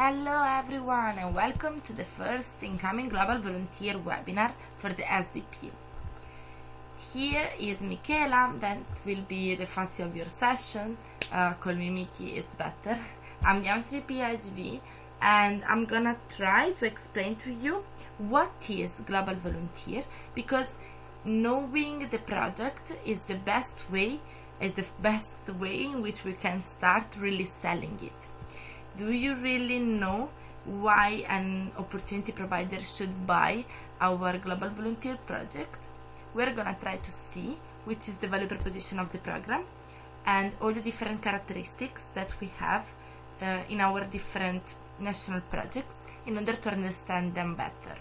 Hello everyone and welcome to the first incoming Global Volunteer webinar for the SDP. Here is Michela, that will be the face of your session. Call me Miki, it's better. I'm the SDP iGV and I'm gonna try to explain to you what is Global Volunteer, because knowing the product is the best way in which we can start really selling it. Do you really know why an opportunity provider should buy our Global Volunteer project? We're gonna try to see which is the value proposition of the program and all the different characteristics that we have in our different national projects in order to understand them better.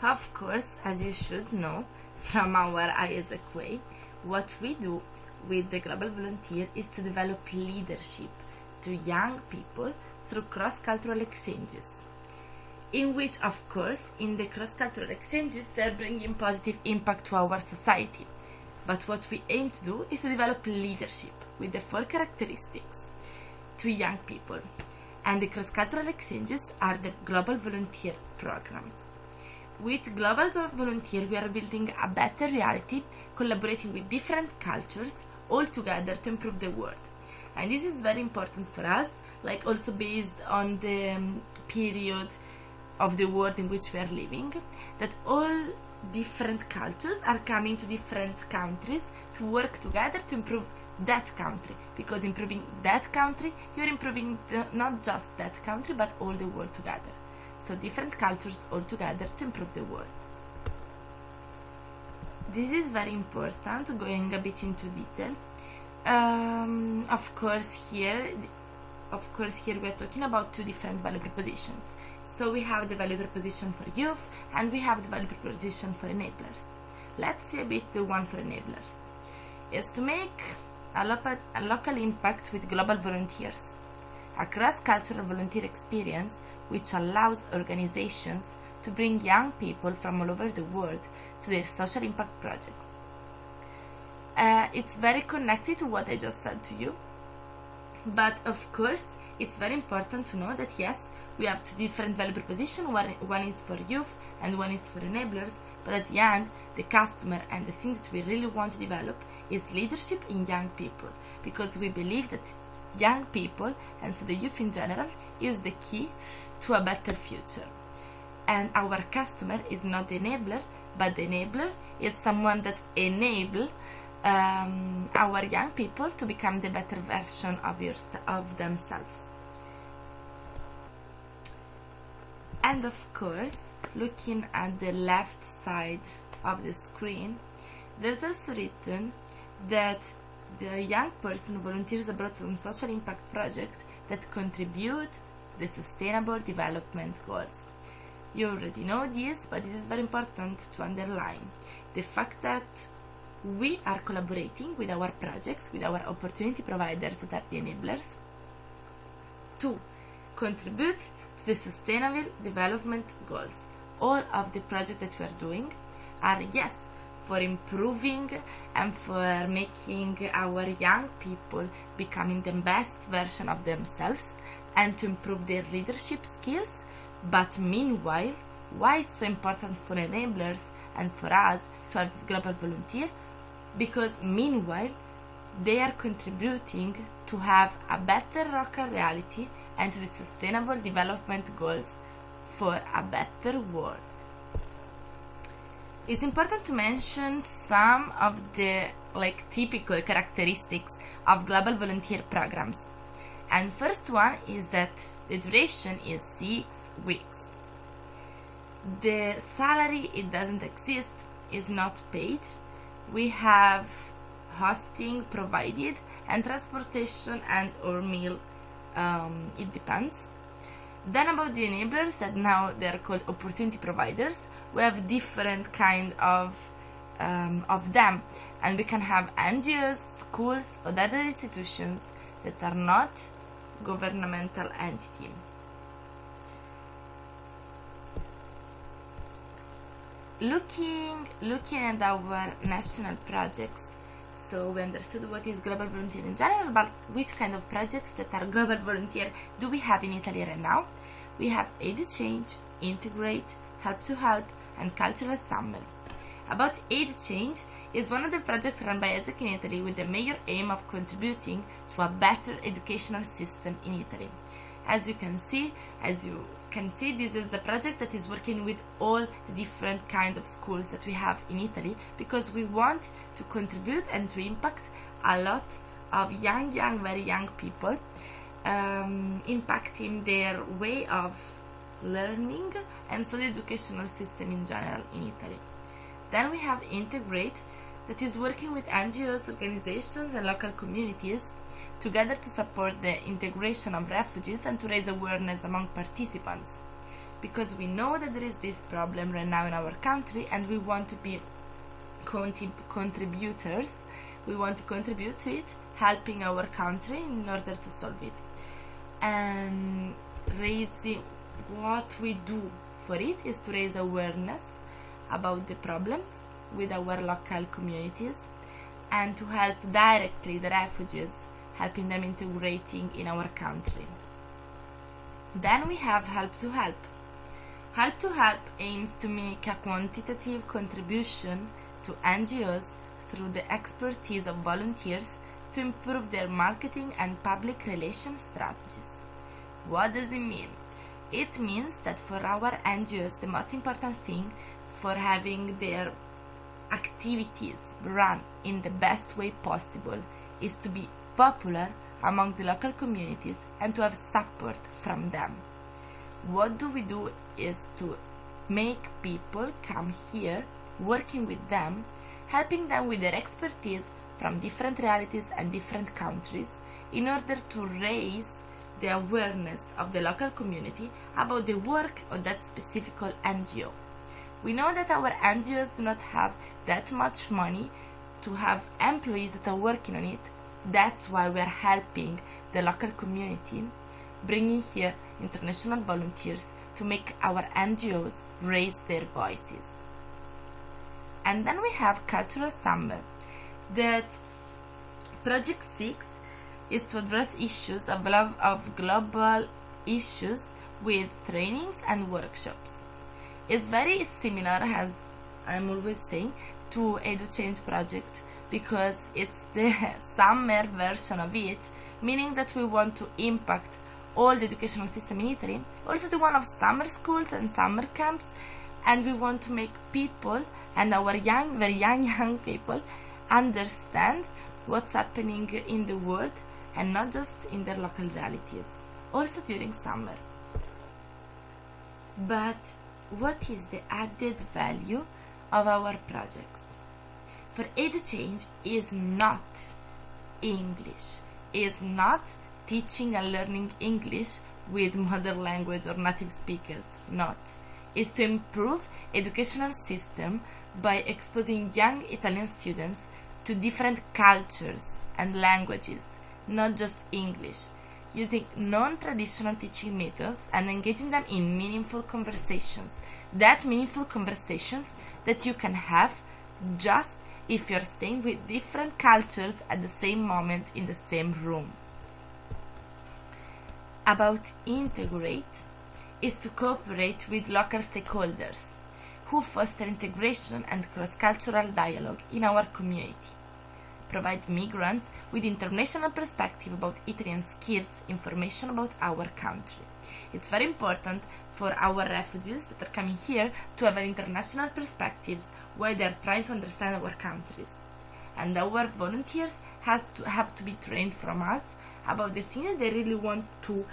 Of course, as you should know from our ISAC way, what we do with the Global Volunteer is to develop leadership to young people through cross-cultural exchanges, in which, of course, in the cross-cultural exchanges, they're bringing positive impact to our society. But what we aim to do is to develop leadership with the 4 characteristics to young people. And the cross-cultural exchanges are the Global Volunteer programs. With Global Volunteer, we are building a better reality, collaborating with different cultures, all together to improve the world. And this is very important for us, like also based on the period of the world in which we are living, that all different cultures are coming to different countries to work together to improve that country, because improving that country, you're improving not just that country but all the world together. So different cultures all together to improve the world. This is very important, going a bit into detail. Of course here we are talking about 2 different value propositions. So we have the value proposition for youth and we have the value proposition for enablers. Let's see a bit the one for enablers. Is to make a local impact with global volunteers, a cross-cultural volunteer experience which allows organizations to bring young people from all over the world to their social impact projects. It's very connected to what I just said to you, but of course it's very important to know that yes, we have 2 different value propositions. One is for youth and one is for enablers, but at the end the customer and the thing that we really want to develop is leadership in young people, because we believe that young people, and so the youth in general, is the key to a better future. And our customer is not the enabler, but the enabler is someone that enables our young people to become the better version of themselves. And of course, looking at the left side of the screen, there's also written that the young person volunteers abroad on social impact projects that contribute to the sustainable development goals. You already know this, but this is very important to underline the fact that we are collaborating with our projects, with our opportunity providers that are the enablers, to contribute to the sustainable development goals. All of the projects that we are doing are, yes, for improving and for making our young people becoming the best version of themselves and to improve their leadership skills. But meanwhile, why it's so important for enablers and for us to have this global volunteer? Because meanwhile, they are contributing to have a better local reality and to the sustainable development goals for a better world. It's important to mention some of the typical characteristics of global volunteer programs. And first one is that the duration is 6 weeks. The salary, it doesn't exist, is not paid. We have hosting provided and transportation and or meal, it depends. Then about the enablers, that now they are called opportunity providers, we have different kind of them, and we can have NGOs, schools or other institutions that are not governmental entity. Looking at our national projects, So we understood what is global volunteer in general, but which kind of projects that are global volunteer do we have in Italy right now? We have Aid Change, Integrate, Help to Help, and Cultural Summer. About Aid Change is one of the projects run by ESEC in Italy with the major aim of contributing to a better educational system in Italy. As you can see, this is the project that is working with all the different kind of schools that we have in Italy, because we want to contribute and to impact a lot of very young people, impacting their way of learning and so the educational system in general in Italy. Then we have Integrate, that is working with NGOs, organizations and local communities together to support the integration of refugees and to raise awareness among participants, because we know that there is this problem right now in our country and we want to be contributors. We want to contribute to it, helping our country in order to solve it, and raising what we do for it is to raise awareness about the problems with our local communities and to help directly the refugees, helping them integrating in our country. Then we have Help to Help. Help to Help aims to make a quantitative contribution to NGOs through the expertise of volunteers to improve their marketing and public relations strategies. What does it mean? It means that for our NGOs, the most important thing for having their activities run in the best way possible is to be popular among the local communities and to have support from them. What do we do is to make people come here, working with them, helping them with their expertise from different realities and different countries in order to raise the awareness of the local community about the work of that specific NGO. We know that our NGOs do not have that much money to have employees that are working on it. That's why we are helping the local community, bringing here international volunteers to make our NGOs raise their voices. And then we have Cultural Summer. That Project 6 is to address issues of global issues with trainings and workshops. It's very similar, as I'm always saying, to EduChange project, because it's the summer version of it, meaning that we want to impact all the educational system in Italy, also the one of summer schools and summer camps, and we want to make people and our very young people understand what's happening in the world and not just in their local realities, also during summer. But what is the added value of our projects? For EduChange is not English, is not teaching and learning English with mother language or native speakers, not. Is to improve educational system by exposing young Italian students to different cultures and languages, not just English, using non-traditional teaching methods and engaging them in meaningful conversations. That meaningful conversations that you can have just if you're staying with different cultures at the same moment in the same room. About Integrate is to cooperate with local stakeholders who foster integration and cross-cultural dialogue in our community, provide migrants with international perspective about Italian skills, information about our country. It's very important for our refugees that are coming here to have an international perspectives while they are trying to understand our countries. And our volunteers have to be trained from us about the things that they really want to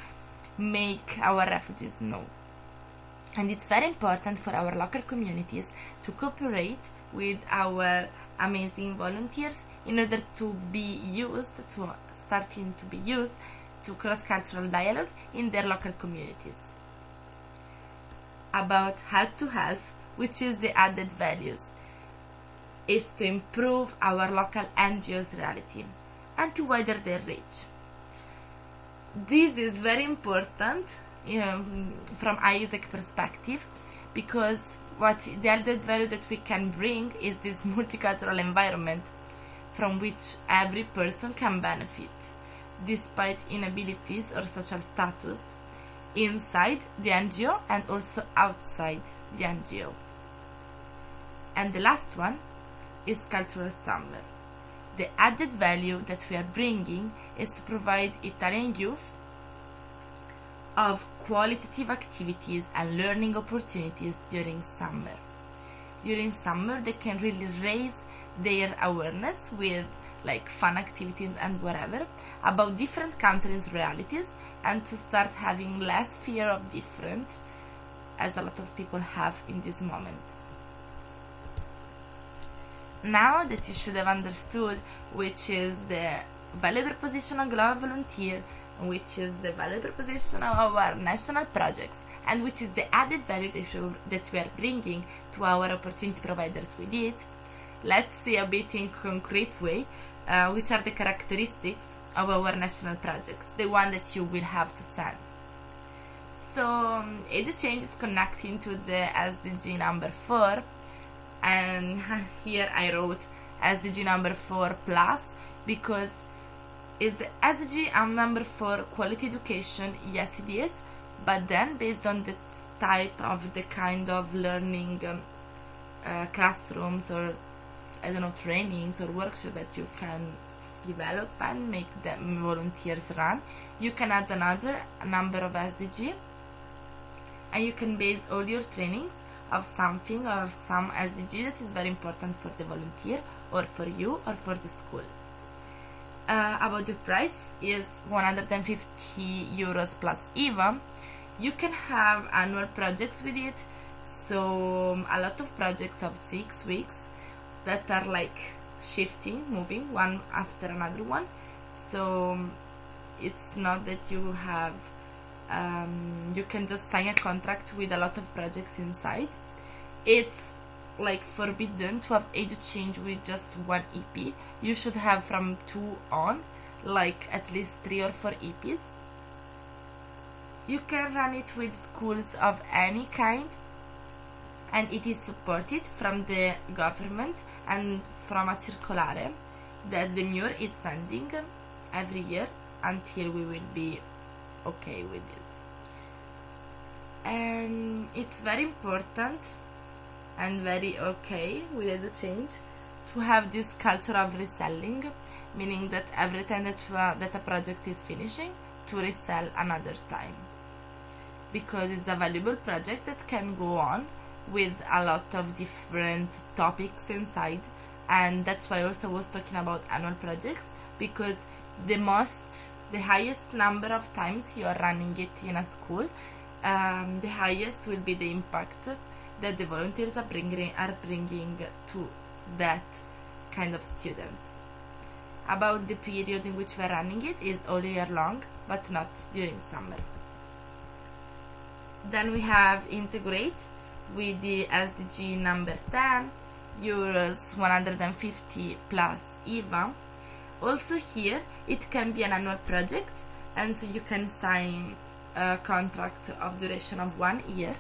make our refugees know. And it's very important for our local communities to cooperate with our amazing volunteers in order to be used, to cross-cultural dialogue in their local communities. About Help to Help, which is the added values, is to improve our local NGOs' reality and to widen their reach. This is very important from ISEC perspective, because what the added value that we can bring is this multicultural environment. from which every person can benefit, despite inabilities or social status, inside the NGO and also outside the NGO. And the last one is cultural summer. The added value that we are bringing is to provide Italian youth of qualitative activities and learning opportunities during summer. During summer, they can really raise their awareness with like fun activities and whatever about different countries' realities, and to start having less fear of different, as a lot of people have in this moment. Now that you should have understood which is the value proposition of global volunteer, which is the value proposition of our national projects, and which is the added value that we are bringing to our opportunity providers with it, let's see a bit in concrete way which are the characteristics of our national projects, the one that you will have to send. So EduChange is connecting to the SDG number 4, and here I wrote SDG number 4 plus because is the SDG number 4 quality education? Yes, it is, but then based on the type of the kind of learning classrooms or I don't know, trainings or workshops that you can develop and make them volunteers run, you can add another number of SDG, and you can base all your trainings of something or some SDG that is very important for the volunteer or for you or for the school. About the price is 150 euros plus IVA. You can have annual projects with it, so a lot of projects of 6 weeks that are like shifting, moving one after another one. So it's not that you have you can just sign a contract with a lot of projects inside. It's like forbidden to have EduChange with just one EP. You should have from 2 on, like at least 3 or 4 EPs. You can run it with schools of any kind, and it is supported from the government and from a circolare that the MUR is sending every year until we will be okay with this. And it's very important and very okay with EduChange to have this culture of reselling, meaning that every time that a project is finishing, to resell another time, because it's a valuable project that can go on with a lot of different topics inside. And that's why I also was talking about annual projects, because the highest number of times you are running it in a school, the highest will be the impact that the volunteers are bringing to that kind of students. About the period in which we are running it is all year long, but not during summer. Then we have integrate with the SDG number 10, euros 150 plus IVA. Also here it can be an annual project, and so you can sign a contract of duration of 1 year,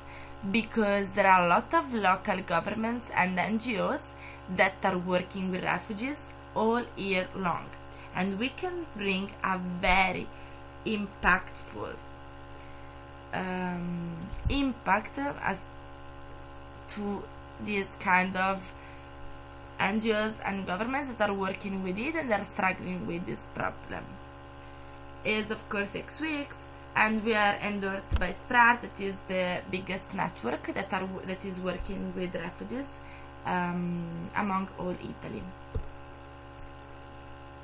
because there are a lot of local governments and NGOs that are working with refugees all year long, and we can bring a very impactful impact as to this kind of NGOs and governments that are working with it and are struggling with this problem. Is of course 6 weeks, and we are endorsed by SPRAR, that is the biggest network that is working with refugees among all Italy.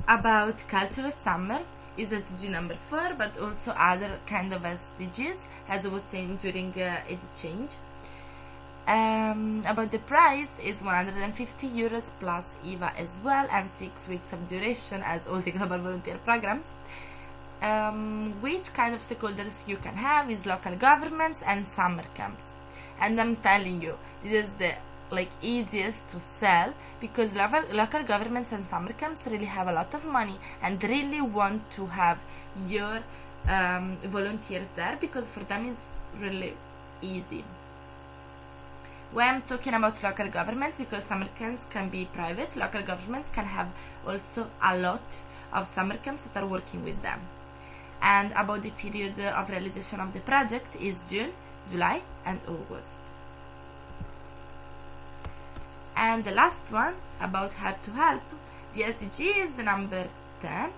About cultural summer is SDG number 4, but also other kind of SDGs, as I was saying during EduChange. About the price is 150 euros plus IVA as well, and 6 weeks of duration as all the global volunteer programs. Which kind of stakeholders you can have is local governments and summer camps. And I'm telling you, this is the easiest to sell, because local governments and summer camps really have a lot of money and really want to have your volunteers there, because for them it's really easy. When I'm talking about local governments, because summer camps can be private, local governments can have also a lot of summer camps that are working with them. And about the period of realization of the project is June, July and August. And the last one about help to help, the SDG is the number 10,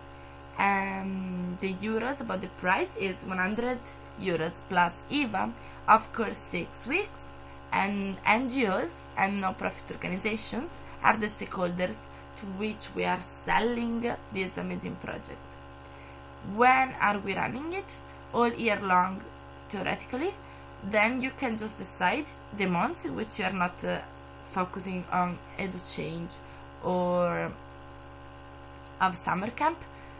and the euros about the price is 100 euros plus IVA, of course 6 weeks, and NGOs and non-profit organizations are the stakeholders to which we are selling this amazing project. When are we running it? All year long, theoretically. Then you can just decide the months in which you are not focusing on EduChange or of summer camp,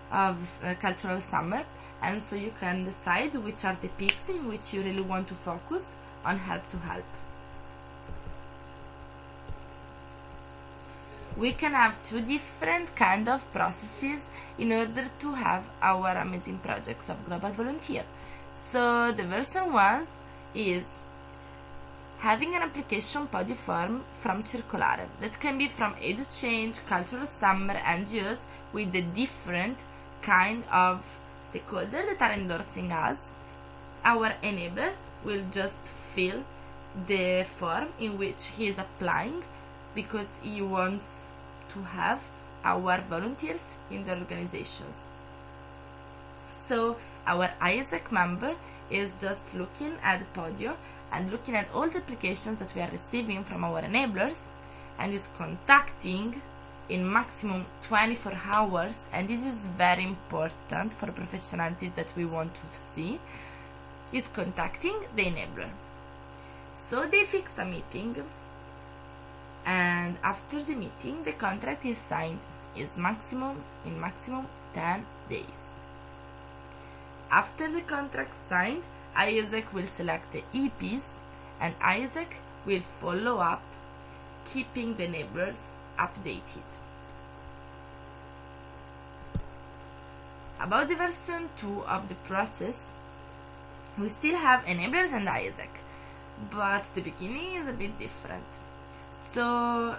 of cultural summer, and so you can decide which are the peaks in which you really want to focus on help to help. We can have two different kind of processes in order to have our amazing projects of Global Volunteer. So the version 1 is having an application podio form from Circolare that can be from EduChange, Cultural Summer, NGOs with the different kind of stakeholders that are endorsing us. Our enabler will just fill the form in which he is applying because he wants to have our volunteers in the organizations. So our ISAC member is just looking at Podio and looking at all the applications that we are receiving from our enablers and is contacting in maximum 24 hours, and this is very important for professionalities that we want to see, is contacting the enabler. So they fix a meeting, and after the meeting the contract is signed in maximum 10 days. After the contract signed, ISAC will select the EPs and ISAC will follow up, keeping the enablers updated. About the version 2 of the process, we still have enablers and ISAC, but the beginning is a bit different. So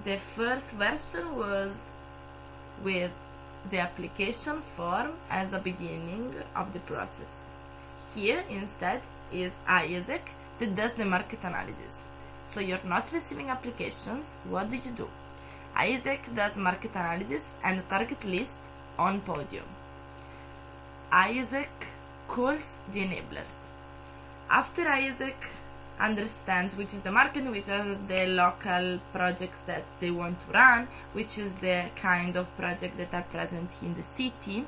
the first version was with the application form as a beginning of the process. Here instead is ISAC that does the market analysis. So you're not receiving applications, what do? ISAC does market analysis and a target list on Podium. ISAC calls the enablers. After ISAC understands which is the market, which are the local projects that they want to run, which is the kind of project that are present in the city,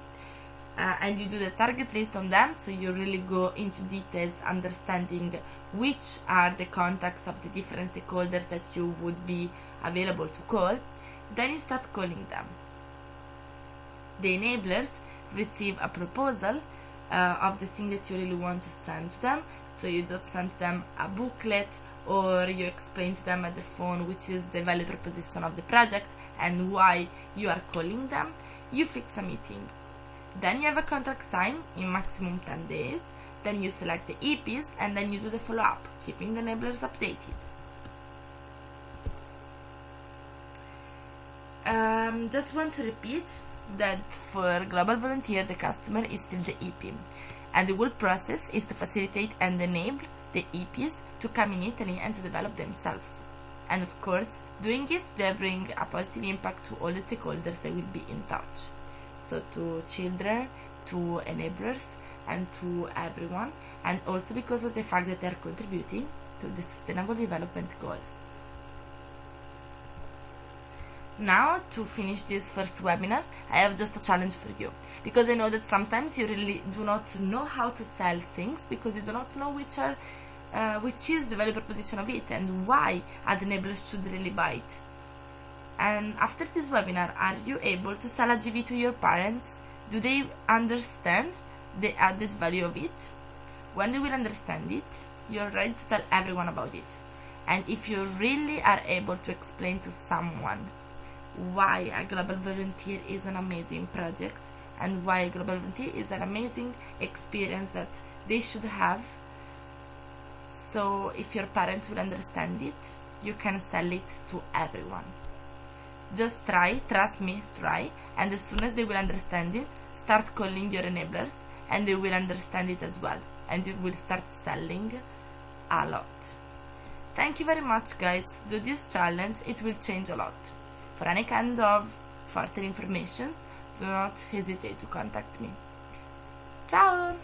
and you do the target list on them, so you really go into details understanding which are the contacts of the different stakeholders that you would be available to call. Then you start calling them. The enablers receive a proposal of the thing that you really want to send to them, so you just send them a booklet or you explain to them at the phone which is the value proposition of the project and why you are calling them. You fix a meeting. Then you have a contract signed in maximum 10 days. Then you select the EPs and then you do the follow-up, keeping the enablers updated. Just want to repeat that for Global Volunteer the customer is still the EP, and the whole process is to facilitate and enable the EPs to come in Italy and to develop themselves. And of course, doing it, they bring a positive impact to all the stakeholders that will be in touch. So to children, to enablers, and to everyone, and also because of the fact that they are contributing to the Sustainable Development Goals. Now, to finish this first webinar, I have just a challenge for you, because I know that sometimes you really do not know how to sell things because you do not know which is the value proposition of it and why ad enablers should really buy it. And after this webinar, are you able to sell a GV to your parents? Do they understand the added value of it? When they will understand it, you're ready to tell everyone about it. And if you really are able to explain to someone why a Global Volunteer is an amazing project and why a Global Volunteer is an amazing experience that they should have, So if your parents will understand it, you can sell it to everyone. Just try, trust me, try, and as soon as they will understand it, start calling your enablers and they will understand it as well, and you will start selling a lot. Thank you very much, guys. Do this challenge, it will change a lot. For any kind of further information, do not hesitate to contact me. Ciao!